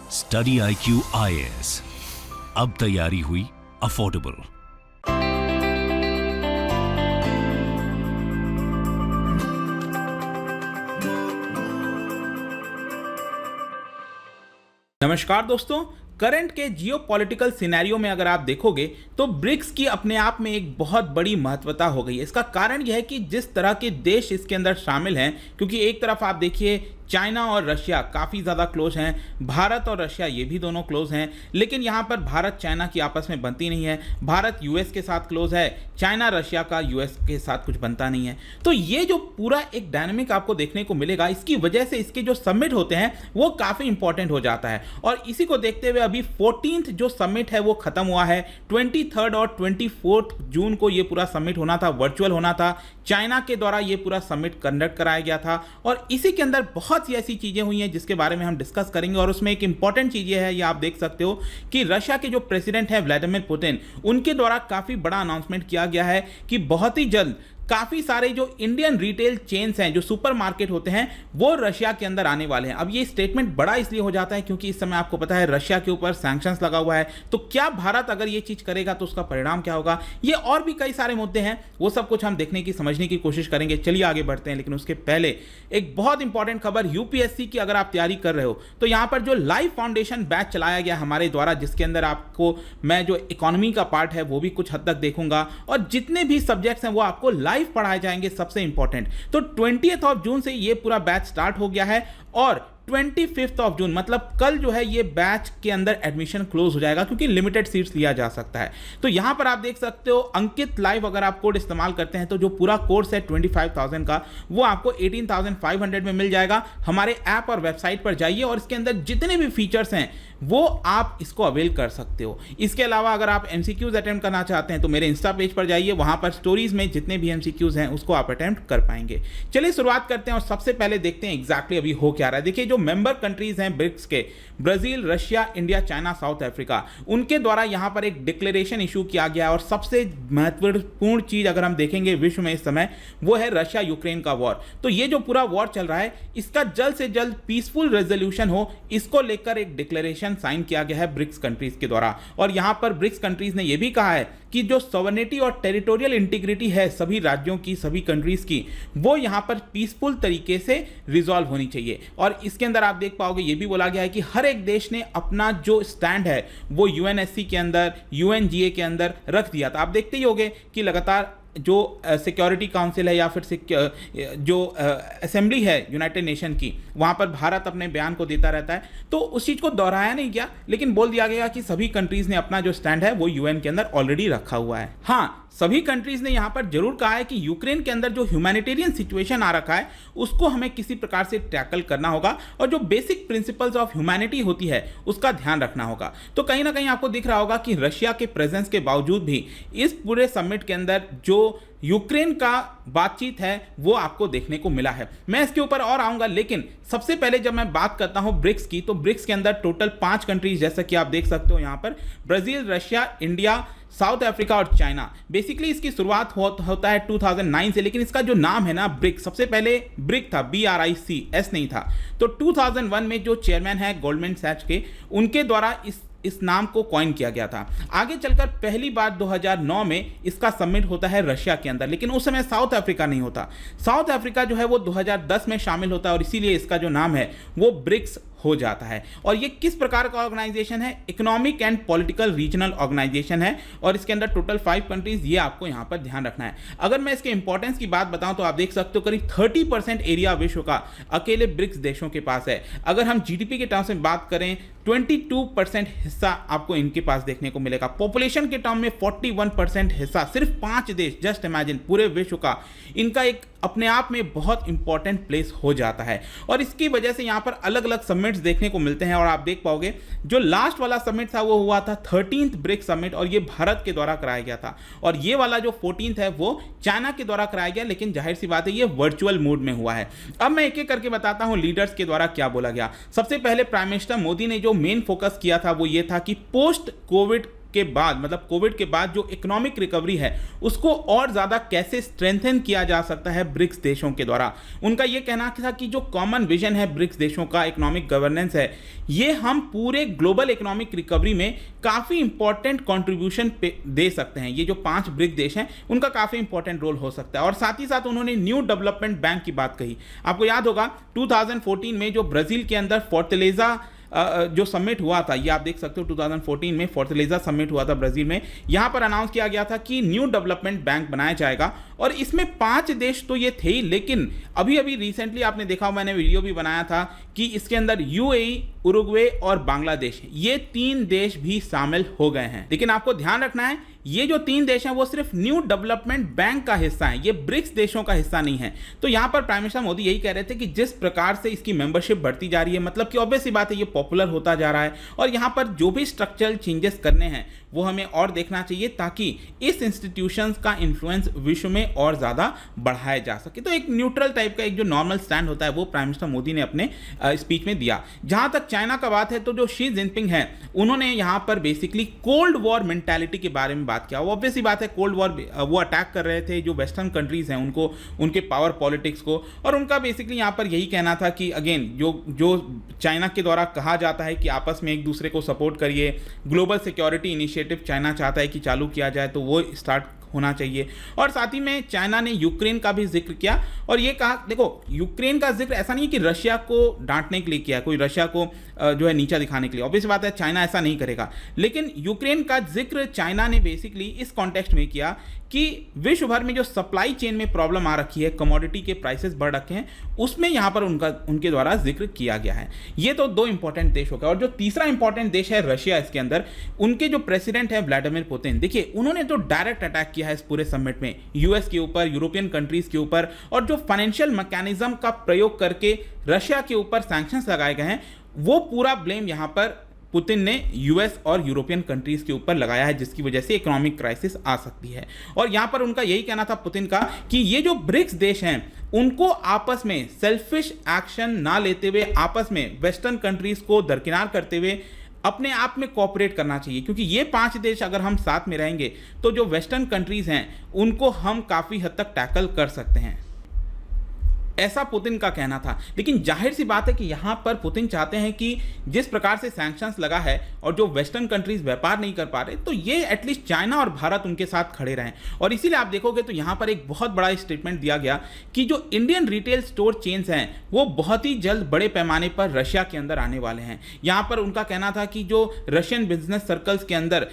Study IQ IAS, अब तैयारी हुई अफोर्डेबल। नमस्कार दोस्तों, करंट के जियोपॉलिटिकल सिनेरियो में अगर आप देखोगे तो ब्रिक्स की अपने आप में एक बहुत बड़ी महत्वता हो गई है। इसका कारण यह है कि जिस तरह के देश इसके अंदर शामिल हैं, क्योंकि एक तरफ आप देखिए चाइना और रशिया काफ़ी ज़्यादा क्लोज हैं, भारत और रशिया ये भी दोनों क्लोज हैं, लेकिन यहाँ पर भारत चाइना की आपस में बनती नहीं है। भारत यूएस के साथ क्लोज है, चाइना रशिया का यूएस के साथ कुछ बनता नहीं है। तो ये जो पूरा एक डायनामिक आपको देखने को मिलेगा, इसकी वजह से इसके जो समिट होते हैं वो काफ़ी इंपॉर्टेंट हो जाता है। और इसी को देखते हुए अभी 14th जो समिट है वो खत्म हुआ है। 23 और 24 जून को ये पूरा समिट होना था, वर्चुअल होना था। चाइना के द्वारा ये पूरा समिट कंडक्ट कराया गया था और इसी के अंदर बहुत सी ऐसी चीजें हुई हैं जिसके बारे में हम डिस्कस करेंगे। और उसमें एक इंपॉर्टेंट चीज ये है, ये आप देख सकते हो कि रशिया के जो प्रेसिडेंट हैं व्लादिमीर पुतिन, उनके द्वारा काफी बड़ा अनाउंसमेंट किया गया है कि बहुत ही जल्द काफ़ी सारे जो इंडियन रिटेल चेन्स हैं, जो सुपरमार्केट होते हैं, वो रशिया के अंदर आने वाले हैं। अब ये स्टेटमेंट बड़ा इसलिए हो जाता है क्योंकि इस समय आपको पता है रशिया के ऊपर सैंक्शंस लगा हुआ है। तो क्या भारत अगर ये चीज़ करेगा तो उसका परिणाम क्या होगा, ये और भी कई सारे मुद्दे हैं, वो सब कुछ हम देखने की समझने की कोशिश करेंगे। चलिए आगे बढ़ते हैं, लेकिन उसके पहले एक बहुत इंपॉर्टेंट खबर, यूपीएससी की अगर आप तैयारी कर रहे हो तो यहाँ पर जो लाइव फाउंडेशन बैच चलाया गया हमारे द्वारा, जिसके अंदर आपको मैं जो इकोनॉमी का पार्ट है वो भी कुछ हद तक देखूंगा और जितने भी सब्जेक्ट्स हैं वो आपको लाइव पढ़ाए जाएंगे। सबसे इंपॉर्टेंट तो 20 जून से ये पूरा बैच स्टार्ट हो गया है और 25 जून मतलब कल जो है ये बैच के अंदर एडमिशन क्लोज हो जाएगा, क्योंकि लिमिटेड सीट्स लिया जा सकता है। तो यहां पर आप देख सकते हो अंकित लाइव अगर आप कोड इस्तेमाल करते हैं तो जो पूरा कोर्स है 25,000 का वो आपको 18,500 में मिल जाएगा। हमारे ऐप और वेबसाइट पर जाइए और इसके अंदर जितने भी फीचर्स हैं वो आप इसको अवेल कर सकते हो। इसके अलावा अगर आप एमसीक्यूज अटेम्प्ट करना चाहते हैं तो मेरे इंस्टा पेज पर जाइए, वहां पर स्टोरीज में जितने भी एमसीक्यूज हैं उसको आप अटेम्प्ट कर पाएंगे। चलिए शुरुआत करते हैं और सबसे पहले देखते हैं एग्जैक्टली अभी हो क्या रहा है। देखिए जो मेंबर कंट्रीज हैं ब्रिक्स के, Brazil, Russia, India, China, south Africa, उनके द्वारा यहां पर एक डिक्लेरेशन इशू किया गया और सबसे महत्वपूर्ण चीज अगर हम देखेंगे विश्व में इस समय वो है रशिया यूक्रेन का वॉर। तो ये जो पूरा वॉर चल रहा है इसका जल्द से जल्द पीसफुल रेजोल्यूशन हो, इसको लेकर एक डिक्लेरेशन साइन किया गया है ब्रिक्स कंट्रीज के द्वारा। और यहां पर ब्रिक्स कंट्रीज ने यह भी कहा है कि जो सॉवरेनिटी और टेरिटोरियल इंटीग्रिटी है सभी राज्यों की, सभी कंट्रीज की, वो यहां पर पीसफुल तरीके से रिजॉल्व होनी चाहिए। और इसके अंदर आप देख पाओगे ये भी बोला गया है कि हर एक देश ने अपना जो स्टैंड है वो यूएनएससी के अंदर, यूएनजीए के अंदर रख दिया था। आप देखते ही होंगे कि लगातार जो सिक्योरिटी काउंसिल है या फिर जो असेंबली है यूनाइटेड नेशन की, वहां पर भारत अपने बयान को देता रहता है। तो उस चीज को दोहराया नहीं गया, लेकिन बोल दिया गया कि सभी कंट्रीज ने अपना जो स्टैंड है वो यूएन के अंदर ऑलरेडी रखा हुआ है। हाँ, सभी कंट्रीज ने यहां पर जरूर कहा है कि यूक्रेन के अंदर जो ह्यूमैनिटेरियन सिचुएशन आ रखा है उसको हमें किसी प्रकार से टैकल करना होगा और जो बेसिक प्रिंसिपल्स ऑफ ह्यूमैनिटी होती है उसका ध्यान रखना होगा। तो कहीं ना कहीं आपको दिख रहा होगा कि रशिया के प्रेजेंस के बावजूद भी इस पूरे समिट के अंदर जो यूक्रेन का बातचीत है वो आपको देखने को मिला है। मैं इसके ऊपर और आऊंगा, लेकिन सबसे पहले जब मैं बात करता हूं ब्रिक्स की, तो ब्रिक्स के अंदर टोटल 5 कंट्रीज जैसा कि आप देख सकते हो यहां पर, Brazil, Russia, India, south Africa और चाइना। बेसिकली इसकी शुरुआत होता है 2009 से, लेकिन इसका जो नाम है ना ब्रिक्स, सबसे पहले ब्रिक था, BRIC, S नहीं था। तो 2001 में जो चेयरमैन है गोल्डमैन सैच के, उनके द्वारा इस नाम को कॉइन किया गया था। आगे चलकर पहली बार 2009 में इसका समिट होता है रशिया के अंदर, लेकिन उस समय साउथ अफ्रीका नहीं होता। साउथ अफ्रीका जो है वो 2010 में शामिल होता है और इसीलिए इसका जो नाम है वो ब्रिक्स हो जाता है। और ये किस प्रकार का ऑर्गेनाइजेशन है? Economic and political regional organisation है और इसके अंदर टोटल 5 कंट्रीज, ये आपको यहां पर ध्यान रखना है। अगर मैं इसके इंपॉर्टेंस की बात बताऊं तो आप देख सकते हो करीब 30% एरिया विश्व का अकेले ब्रिक्स देशों के पास है। अगर हम जीडीपी के टर्म्स में बात करें 22% हिस्सा आपको इनके पास देखने को मिलेगा। पॉपुलेशन के टर्म में 41% हिस्सा, सिर्फ 5 देश, जस्ट इमेजिन पूरे विश्व का, इनका एक अपने आप में बहुत इंपॉर्टेंट प्लेस हो जाता है। और इसकी वजह से यहां पर अलग अलग समिट्स देखने को मिलते हैं और आप देख पाओगे जो लास्ट वाला समिट था वो हुआ था 13th ब्रिक्स समिट और ये भारत के द्वारा कराया गया था। और ये वाला जो 14th है वो चाइना के द्वारा कराया गया, लेकिन जाहिर सी बात है ये वर्चुअल मोड में हुआ है। अब मैं एक एक करके बताता हूं लीडर्स के द्वारा क्या बोला गया। सबसे पहले प्राइम मिनिस्टर मोदी ने जो मेन फोकस किया था वो ये था कि पोस्ट कोविड के बाद, मतलब कोविड के बाद जो इकोनॉमिक रिकवरी है उसको और ज़्यादा कैसे स्ट्रेंथन किया जा सकता है ब्रिक्स देशों के द्वारा। उनका ये कहना था कि जो कॉमन विजन है ब्रिक्स देशों का, इकोनॉमिक गवर्नेंस है, ये हम पूरे ग्लोबल इकोनॉमिक रिकवरी में काफ़ी इंपॉर्टेंट कंट्रीब्यूशन दे सकते हैं। ये जो 5 ब्रिक्स देश हैं उनका काफ़ी इंपॉर्टेंट रोल हो सकता है। और साथ ही साथ उन्होंने न्यू डेवलपमेंट बैंक की बात कही। आपको याद होगा 2014 में जो ब्राज़ील के अंदर फोर्टलेजा जो समिट हुआ था, ये आप देख सकते हो 2014 में फोर्टलेजा समिट हुआ था ब्राजील में। यहां पर अनाउंस किया गया था कि न्यू डेवलपमेंट बैंक बनाया जाएगा और इसमें 5 देश तो ये थे ही, लेकिन अभी अभी रिसेंटली आपने देखा, मैंने वीडियो भी बनाया था कि इसके अंदर यूएई, उरुग्वे और बांग्लादेश, ये 3 देश भी शामिल हो गए हैं। लेकिन आपको ध्यान रखना है ये जो 3 देश हैं वो सिर्फ न्यू डेवलपमेंट बैंक का हिस्सा है, ये ब्रिक्स देशों का हिस्सा नहीं है। तो यहां पर प्राइम मिनिस्टर मोदी यही कह रहे थे कि जिस प्रकार से इसकी मेंबरशिप बढ़ती जा रही है, मतलब कि ऑब्वियस सी बात है ये पॉपुलर होता जा रहा है और यहां पर जो भी स्ट्रक्चरल चेंजेस करने हैं वो हमें और देखना चाहिए ताकि इस इंस्टीट्यूशंस का इन्फ्लुएंस विश्व में और ज़्यादा बढ़ाया जा सके। तो एक न्यूट्रल टाइप का एक जो नॉर्मल स्टैंड होता है वो प्राइम मिनिस्टर मोदी ने अपने स्पीच में दिया। जहां तक चाइना का बात है तो जो शी जिनपिंग है उन्होंने यहां पर बेसिकली कोल्ड वॉर मेंटालिटी के बारे में बात किया। वो ऑब्वियस सी बात है, कोल्ड वॉर वो अटैक कर रहे थे जो वेस्टर्न कंट्रीज हैं उनको, उनके पावर पॉलिटिक्स को, और उनका बेसिकली यहां पर यही कहना था कि अगेन जो चाइना के द्वारा कहा जाता है कि आपस में एक दूसरे को सपोर्ट करिए, ग्लोबल सिक्योरिटी इनिशिएटिव चाइना चाहता है कि चालू किया जाए तो वो स्टार्ट होना चाहिए। और साथ ही में चाइना ने यूक्रेन का भी जिक्र किया और ये कहा, देखो यूक्रेन का जिक्र ऐसा नहीं कि रशिया को डांटने के लिए किया, कोई रशिया को जो है नीचा दिखाने के लिए, ऑब्वियस बात है चाइना ऐसा नहीं करेगा, लेकिन यूक्रेन का जिक्र चाइना ने बेसिकली इस कॉन्टेक्स्ट में किया कि विश्व भर में जो सप्लाई चेन में प्रॉब्लम आ रखी है, कमोडिटी के प्राइसेस बढ़ रखे हैं, उसमें यहां पर उनके द्वारा जिक्र किया गया है। ये तो 2 इंपॉर्टेंट देश हो गए। और जो तीसरा इंपॉर्टेंट देश है रशिया, इसके अंदर उनके जो प्रेसिडेंट है व्लादिमीर पुतिन, देखिए उन्होंने जो डायरेक्ट अटैक किया है इस पूरे समिट में यूएस के ऊपर, यूरोपियन कंट्रीज के ऊपर, और जो फाइनेंशियल मैकेनिज्म का प्रयोग करके रशिया के ऊपर सैंक्शंस लगाए गए हैं, वो पूरा ब्लेम यहां पर पुतिन ने यूएस और यूरोपियन कंट्रीज के ऊपर लगाया है, जिसकी वजह से इकोनॉमिक क्राइसिस आ सकती है। और यहां पर उनका यही कहना था पुतिन का कि ये जो ब्रिक्स देश हैं उनको आपस में सेल्फिश एक्शन ना लेते हुए, आपस में वेस्टर्न कंट्रीज को दरकिनार करते हुए अपने आप में कोऑपरेट करना चाहिए, क्योंकि ये 5 देश अगर हम साथ में रहेंगे तो जो वेस्टर्न कंट्रीज हैं उनको हम काफ़ी हद तक टैकल कर सकते हैं, ऐसा पुतिन का कहना था। लेकिन जाहिर सी बात है कि यहाँ पर पुतिन चाहते हैं कि जिस प्रकार से सैंक्शंस लगा है और जो वेस्टर्न कंट्रीज व्यापार नहीं कर पा रहे, तो ये एटलीस्ट चाइना और भारत उनके साथ खड़े रहें। और इसीलिए आप देखोगे तो यहाँ पर एक बहुत बड़ा स्टेटमेंट दिया गया कि जो इंडियन रिटेल स्टोर चेन्स हैं वो बहुत ही जल्द बड़े पैमाने पर रशिया के अंदर आने वाले हैं। यहाँ पर उनका कहना था कि जो रशियन बिजनेस सर्कल्स के अंदर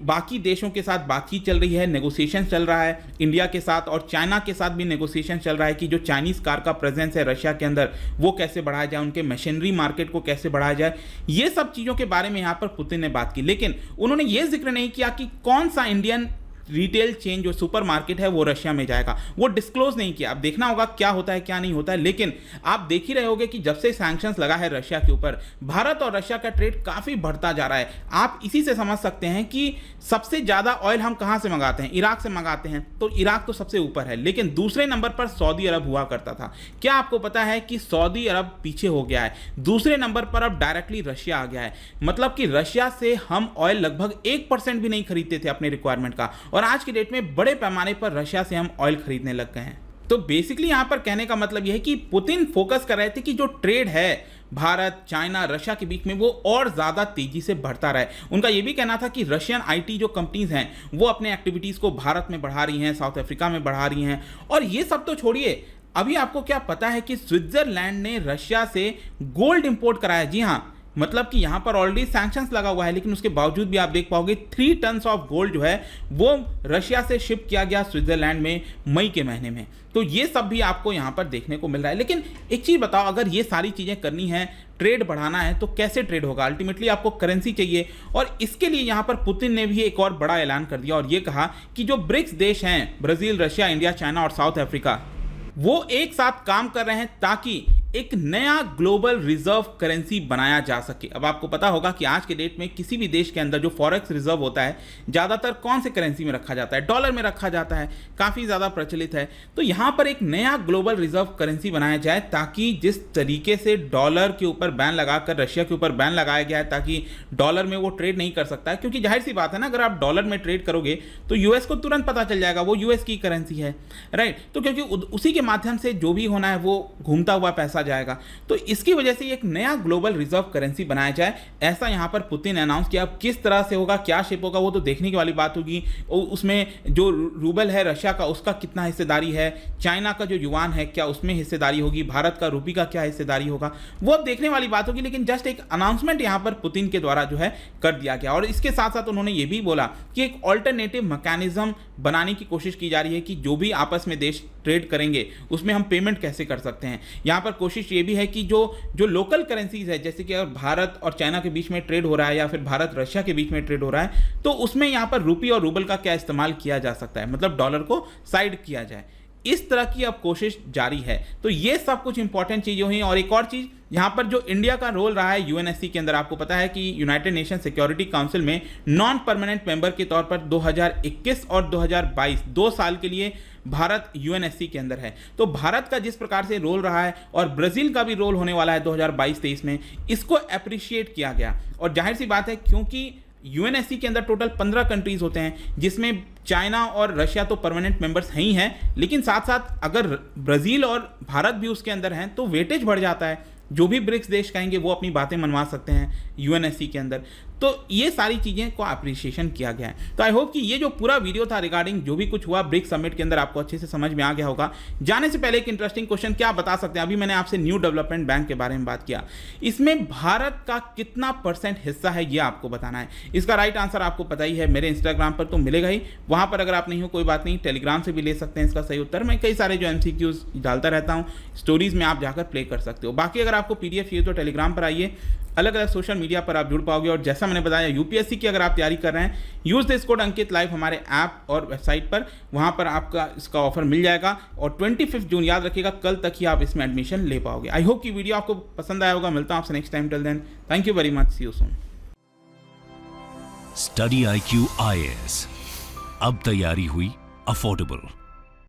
बाकी देशों के साथ बातचीत चल रही है, नेगोशिएशन चल रहा है इंडिया के साथ, और चाइना के साथ भी नेगोशिएशन चल रहा है कि जो चाइनीज कार का प्रेजेंस है रशिया के अंदर वो कैसे बढ़ाया जाए, उनके मशीनरी मार्केट को कैसे बढ़ाया जाए, ये सब चीजों के बारे में यहां पर पुतिन ने बात की। लेकिन उन्होंने ये जिक्र नहीं किया कि कौन सा इंडियन रिटेल चेन जो सुपर मार्केट है वो रशिया में जाएगा, वो डिस्क्लोज नहीं किया। अब देखना होगा क्या होता है क्या नहीं होता है, लेकिन आप देख ही रहे होगे कि जब से सैंक्शंस लगा है रशिया के ऊपर, भारत और रशिया का ट्रेड काफी बढ़ता जा रहा है। आप इसी से समझ सकते हैं कि सबसे ज्यादा ऑयल हम कहां से मंगाते हैं, इराक से मंगाते हैं, तो इराक तो सबसे ऊपर है, लेकिन दूसरे नंबर पर सऊदी अरब हुआ करता था। क्या आपको पता है कि सऊदी अरब पीछे हो गया है, दूसरे नंबर पर अब डायरेक्टली रशिया आ गया है। मतलब कि रशिया से हम ऑयल लगभग 1% भी नहीं खरीदते थे अपने रिक्वायरमेंट का, और आज की डेट में बड़े पैमाने पर रशिया से हम ऑयल खरीदने लग गए हैं। तो बेसिकली यहां पर कहने का मतलब यह है कि पुतिन फोकस कर रहे थे कि जो ट्रेड है भारत, चाइना, रशिया के बीच में वो और ज्यादा तेजी से बढ़ता रहे। उनका यह भी कहना था कि रशियन आईटी जो कंपनीज हैं वो अपने एक्टिविटीज को भारत में बढ़ा रही हैं, साउथ अफ्रीका में बढ़ा रही हैं। और ये सब तो छोड़िए, अभी आपको क्या पता है कि स्विट्जरलैंड ने रशिया से गोल्ड इंपोर्ट कराया। जी हां, मतलब कि यहां पर ऑलरेडी सैंक्शंस लगा हुआ है, लेकिन उसके बावजूद भी आप देख पाओगे 3 टन्स ऑफ गोल्ड जो है वो रशिया से शिप किया गया स्विट्जरलैंड में मई के महीने में। तो ये सब भी आपको यहां पर देखने को मिल रहा है। लेकिन एक चीज बताओ, अगर ये सारी चीजें करनी है, ट्रेड बढ़ाना है, तो कैसे ट्रेड होगा? अल्टीमेटली आपको करेंसी चाहिए, और इसके लिए यहां पर पुतिन ने भी एक और बड़ा ऐलान कर दिया और ये कहा कि जो ब्रिक्स देश हैं, ब्राजील, रशिया, इंडिया, चाइना और साउथ अफ्रीका, वो एक साथ काम कर रहे हैं ताकि एक नया ग्लोबल रिजर्व करेंसी बनाया जा सके। अब आपको पता होगा कि आज के डेट में किसी भी देश के अंदर जो फॉरेक्स रिजर्व होता है ज़्यादातर कौन से करेंसी में रखा जाता है, डॉलर में रखा जाता है, काफ़ी ज़्यादा प्रचलित है। तो यहाँ पर एक नया ग्लोबल रिजर्व करेंसी बनाया जाए ताकि जिस तरीके से डॉलर के ऊपर बैन लगाकर रशिया के ऊपर बैन लगाया गया है ताकि डॉलर में वो ट्रेड नहीं कर सकता है, क्योंकि जाहिर सी बात है ना, अगर आप डॉलर में ट्रेड करोगे तो यूएस को तुरंत पता चल जाएगा वो यूएस की करेंसी है, राइट। तो क्योंकि उसी के माध्यम से जो भी होना है वो घूमता हुआ पैसा जाएगा, तो इसकी वजह से एक नया ग्लोबल रिजर्व करेंसी बनाया जाए, ऐसा यहां पर पुतिन ने अनाउंस किया। अब किस तरह से होगा, क्या शेप होगा, वो तो देखने की वाली बात होगी। उसमें जो रूबल है रशिया का, उसका कितना हिस्सेदारी है, चाइना का जो युआन है क्या उसमें हिस्सेदारी होगी, भारत का रूपी का क्या हिस्सेदारी होगा, वो अब देखने वाली बात होगी। लेकिन जस्ट एक अनाउंसमेंट यहां पर पुतिन के द्वारा जो है कर दिया गया। और इसके साथ साथ उन्होंने ये भी बोला कि एक ऑल्टरनेटिव मैकेनिज्म बनाने की कोशिश की जा रही है कि जो भी आपस में देश ट्रेड करेंगे उसमें हम पेमेंट कैसे कर सकते हैं। यहां पर कोशिश ये भी है कि जो लोकल करेंसीज है, जैसे कि अगर भारत और चाइना के बीच में ट्रेड हो रहा है या फिर भारत रशिया के बीच में ट्रेड हो रहा है, तो उसमें यहां पर रूपी और रूबल का क्या इस्तेमाल किया जा सकता है, मतलब डॉलर को साइड किया जाए। इस तरह की अब कोशिश जारी है। तो ये सब कुछ इंपॉर्टेंट चीजें हुई। और एक और चीज यहाँ पर जो इंडिया का रोल रहा है यूएनएससी के अंदर, आपको पता है कि यूनाइटेड नेशन सिक्योरिटी काउंसिल में नॉन परमानेंट मेंबर के तौर पर 2021 और 2022 2 साल के लिए भारत यूएनएससी के अंदर है। तो भारत का जिस प्रकार से रोल रहा है और ब्राजील का भी रोल होने वाला है 2022-23 में, इसको अप्रिशिएट किया गया। और जाहिर सी बात है क्योंकि यूएनएससी के अंदर टोटल 15 कंट्रीज होते हैं, जिसमें चाइना और रशिया तो परमानेंट मेंबर्स हैं ही हैं, लेकिन साथ साथ अगर ब्राजील और भारत भी उसके अंदर हैं तो वेटेज बढ़ जाता है। जो भी ब्रिक्स देश कहेंगे वो अपनी बातें मनवा सकते हैं यूएनएससी के अंदर। तो ये सारी चीज़ें को अप्रिशिएशन किया गया है। तो आई होप कि ये जो पूरा वीडियो था रिगार्डिंग जो भी कुछ हुआ ब्रिक्स समिट के अंदर आपको अच्छे से समझ में आ गया होगा। जाने से पहले एक इंटरेस्टिंग क्वेश्चन, क्या आप बता सकते हैं, अभी मैंने आपसे न्यू डेवलपमेंट बैंक के बारे में बात किया, इसमें भारत का कितना % हिस्सा है ये आपको बताना है। इसका राइट आंसर आपको पता ही है, मेरे इंस्टाग्राम पर तो मिलेगा ही, वहाँ पर अगर आप नहीं हो कोई बात नहीं, टेलीग्राम से भी ले सकते हैं इसका सही उत्तर। मैं कई सारे जो MCQs डालता रहता हूँ, स्टोरीज में आप जाकर प्ले कर सकते हो। बाकी अगर आपको PDF चाहिए तो टेलीग्राम पर आइए, अलग अलग सोशल मीडिया पर आप जुड़ पाओगे। और जैसा मैंने बताया यूपीएससी की अगर आप तैयारी कर रहे हैं, use this code Ankit live हमारे ऐप और वेबसाइट पर, वहां पर आपका इसका ऑफर मिल जाएगा। और 25 जून याद रखिएगा, कल तक ही आप इसमें एडमिशन ले पाओगे। आई होप कि वीडियो आपको पसंद आया होगा। मिलता हूं आपसे next time, till then thank you very much, see you soon. Study IQ IAS, अब तैयारी हुई अफोर्डेबल।